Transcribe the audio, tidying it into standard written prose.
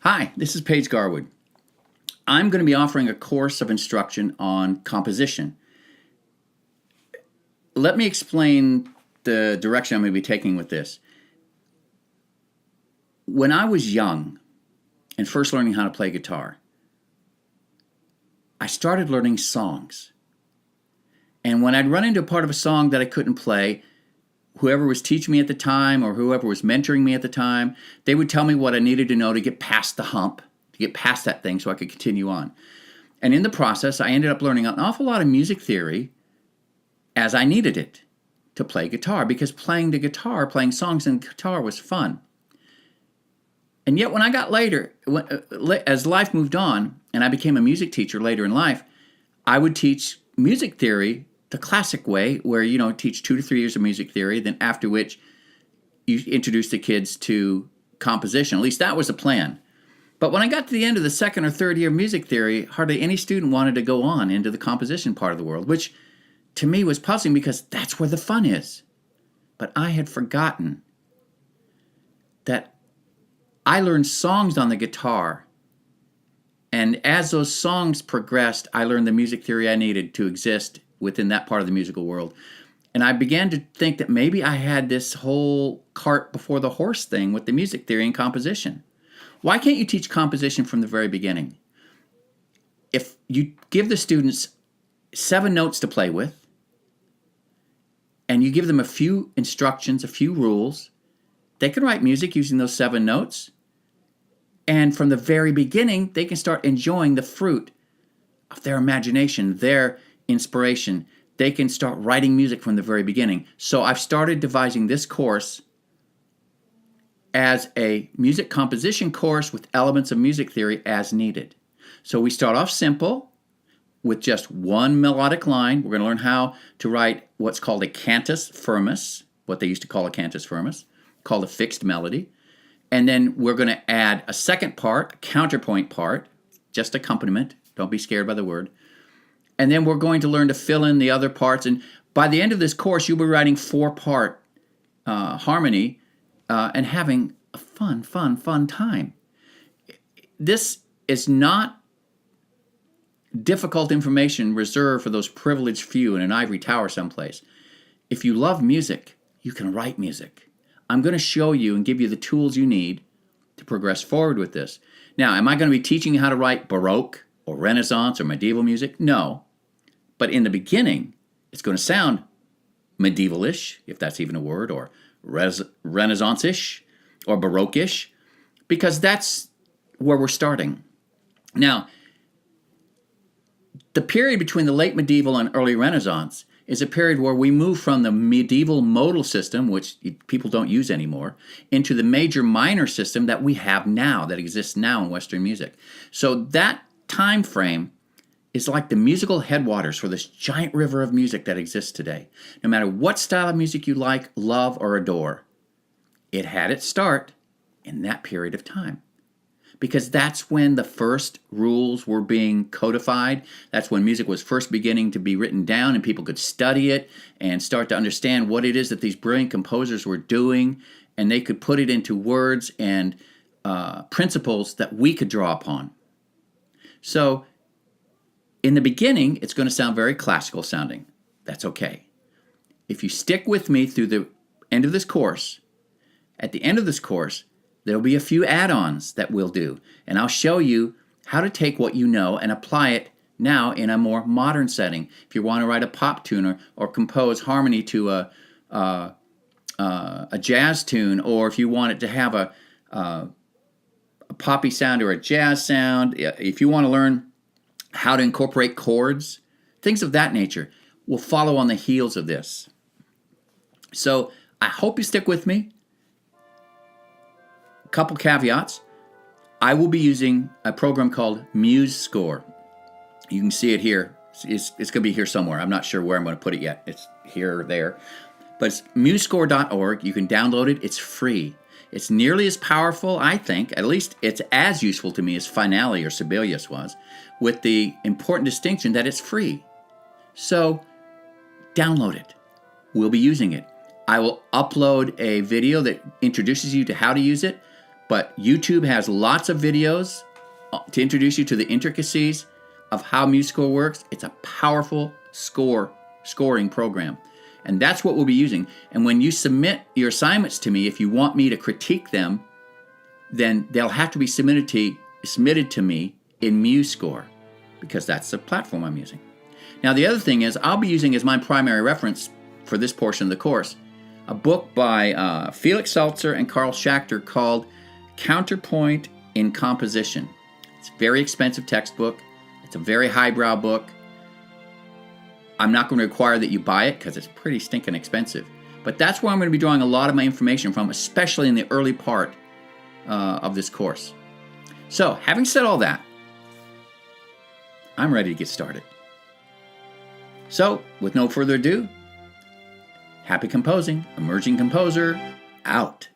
Hi, this is Paige Garwood. I'm going to be offering a course of instruction on composition. Let me explain the direction I'm going to be taking with this. When I was young and first learning how to play guitar, I started learning songs. And when I'd run into a part of a song that I couldn't play, whoever was teaching me at the time or whoever was mentoring me at the time, they would tell me what I needed to know to get past the hump, to get past that thing so I could continue on. And in the process, I ended up learning an awful lot of music theory as I needed it to play guitar, because playing the guitar, playing songs in guitar was fun. And yet when I got later, as life moved on and I became a music teacher later in life, I would teach music theory the classic way, where teach 2 to 3 years of music theory, then after which you introduce the kids to composition. At least that was the plan. But when I got to the end of the second or third year of music theory, hardly any student wanted to go on into the composition part of the world, which to me was puzzling because that's where the fun is. But I had forgotten that I learned songs on the guitar, and as those songs progressed, I learned the music theory I needed to exist within that part of the musical world. And I began to think that maybe I had this whole cart before the horse thing with the music theory and composition. Why can't you teach composition from the very beginning? If you give the students 7 notes to play with, and you give them a few instructions, a few rules, they can write music using those 7 notes. And from the very beginning, they can start enjoying the fruit of their imagination, their inspiration. They can start writing music from the very beginning. So I've started devising this course as a music composition course with elements of music theory as needed. So we start off simple with just one melodic line. We're going to learn how to write what's called a cantus firmus, what they used to call a cantus firmus, called a fixed melody. And then we're going to add a second part, a counterpoint part, just accompaniment. Don't be scared by the word. And then we're going to learn to fill in the other parts. And by the end of this course, you'll be writing 4-part harmony and having a fun time. This is not difficult information reserved for those privileged few in an ivory tower someplace. If you love music, you can write music. I'm going to show you and give you the tools you need to progress forward with this. Now, am I going to be teaching you how to write Baroque or Renaissance or medieval music? No. But in the beginning, it's going to sound medieval-ish, if that's even a word, or Renaissance-ish, or Baroque-ish, because that's where we're starting. Now, the period between the late medieval and early Renaissance is a period where we move from the medieval modal system, which people don't use anymore, into the major-minor system that we have now, that exists now in Western music. So that time frame is like the musical headwaters for this giant river of music that exists today. No matter what style of music you like, love, or adore, it had its start in that period of time. Because that's when the first rules were being codified. That's when music was first beginning to be written down and people could study it and start to understand what it is that these brilliant composers were doing, and they could put it into words and principles that we could draw upon. So in the beginning, it's going to sound very classical sounding. That's okay. If you stick with me through the end of this course, at the end of this course, there'll be a few add-ons that we'll do, and I'll show you how to take what you know and apply it now in a more modern setting. If you want to write a pop tune or compose harmony to a jazz tune, or if you want it to have a poppy sound or a jazz sound, if you want to learn how to incorporate chords, things of that nature will follow on the heels of this. So I hope you stick with me. Couple caveats. I will be using a program called MuseScore. You can see it here. It's going to be here somewhere. I'm not sure where I'm going to put it yet. It's here or there. But it's musescore.org. You can download it. It's free. It's nearly as powerful, I think, at least it's as useful to me as Finale or Sibelius was, with the important distinction that it's free. So download it. We'll be using it. I will upload a video that introduces you to how to use it. But YouTube has lots of videos to introduce you to the intricacies of how MuseScore works. It's a powerful scoring program. And that's what we'll be using. And when you submit your assignments to me, if you want me to critique them, then they'll have to be submitted to me in MuseScore, because that's the platform I'm using. Now, the other thing is I'll be using as my primary reference for this portion of the course a book by Felix Seltzer and Carl Schachter called Counterpoint in Composition. It's a very expensive textbook. It's a very highbrow book. I'm not going to require that you buy it because it's pretty stinking expensive. But that's where I'm going to be drawing a lot of my information from, especially in the early part of this course. So, having said all that, I'm ready to get started. So, with no further ado, happy composing, emerging composer, out.